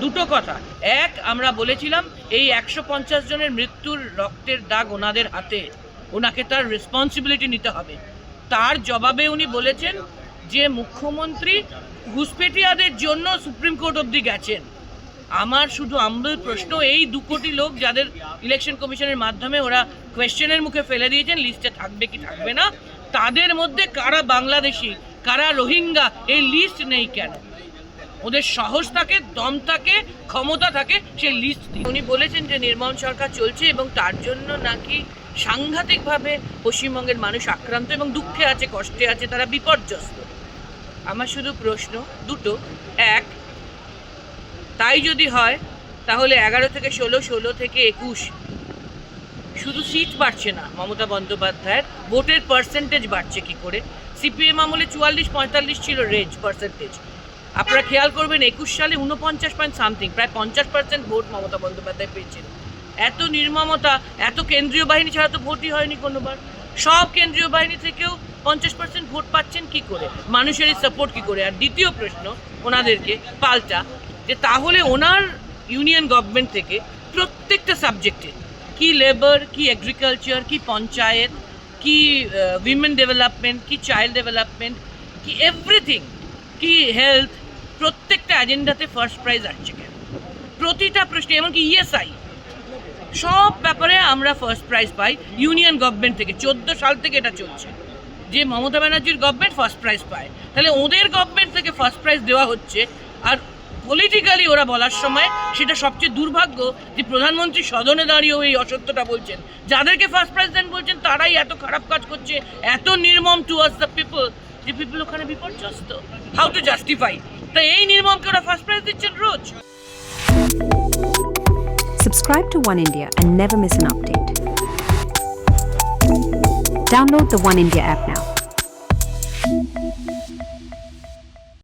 দুটো কথা। এক, আমরা বলেছিলাম এই 150 জনের মৃত্যুর রক্তের দাগ ওনাদের হাতে, ওনাকে তার রেসপন্সিবিলিটি নিতে হবে। তার জবাবে উনি বলেছেন যে মুখ্যমন্ত্রী ঘুষপেটিয়াদের জন্য সুপ্রিম কোর্ট অবধি গেছেন। আমার শুধু আম্বল প্রশ্ন, এই 2 কোটি লোক যাদের ইলেকশন কমিশনের মাধ্যমে ওরা কোয়েশ্চেনের মুখে ফেলে দিয়েছেন লিস্টে থাকবে কি থাকবে না, তাদের মধ্যে কারা বাংলাদেশি কারা রোহিঙ্গা এই লিস্ট নেই কেন? ওদের সাহস থাকে, দম থাকে, ক্ষমতা থাকে, সেই লিস্ট দিন। উনি বলেছেন যে নির্মম সরকার চলছে এবং তার জন্য নাকি সাংঘাতিকভাবে পশ্চিমবঙ্গের মানুষ আক্রান্ত এবং দুঃখে আছে, কষ্টে আছে, তারা বিপর্যস্ত। আমার শুধু প্রশ্ন দুটো। এক, তাই যদি হয় তাহলে 11 থেকে 16, 16 থেকে 21 শুধু সিট বাড়ছে না, মমতা বন্দ্যোপাধ্যায়ের ভোটের পার্সেন্টেজ বাড়ছে কি করে? সিপিএম আমলে 44-45 ছিল রেঞ্জ পার্সেন্টেজ। আপনারা খেয়াল করবেন 21 সালে 49 পয়েন্ট সামথিং, প্রায় 50% ভোট মমতা বন্দ্যোপাধ্যায় পেয়েছেন। এত নির্মমতা, এত কেন্দ্রীয় বাহিনী ছাড়া তো ভোটই হয়নি কোনোবার। সব কেন্দ্রীয় বাহিনী থেকেও 50% ভোট পাচ্ছেন কি করে? মানুষেরই সাপোর্ট কি করে? আর দ্বিতীয় প্রশ্ন ওনাদেরকে পাল্টা, যে তাহলে ওনার ইউনিয়ন গভর্নমেন্ট থেকে প্রত্যেকটা সাবজেক্টে, কি লেবার, কি এগ্রিকালচার, কি পঞ্চায়েত, কি উইমেন ডেভেলপমেন্ট, কি চাইল্ড ডেভেলপমেন্ট, কি এভরিথিং, কি হেলথ, প্রত্যেকটা এজেন্ডাতে ফার্স্ট প্রাইজ আসছে কেন? প্রতিটা প্রশ্নে, এমনকি ইএসআই, সব ব্যাপারে আমরা ফার্স্ট প্রাইজ পাই ইউনিয়ন গভর্নমেন্ট থেকে। 14 সাল থেকে এটা চলছে যে মমতা ব্যানার্জির গভর্নমেন্ট ফার্স্ট প্রাইজ পায়। তাহলে ওদের গভর্নমেন্ট থেকে ফার্স্ট প্রাইজ দেওয়া হচ্ছে, আর পলিটিক্যালি ওরা বলার সময় সেটা সবচেয়ে দুর্ভাগ্য যে প্রধানমন্ত্রী সদনে দাঁড়িয়েও এই অসত্যটা বলছেন। যাদেরকে ফার্স্ট প্রাইজ দেন বলছেন তারাই এত খারাপ কাজ করছে, এত নির্মম টুয়ার্ডস দ্য পিপল, যে পিপল ওখানে বিপর্যস্ত। How to justify? তাই এই নির্মমকে ওরা ফার্স্ট প্রাইজ দিচ্ছেন রোজ। Subscribe to One India and never miss an update. Download the One India app now.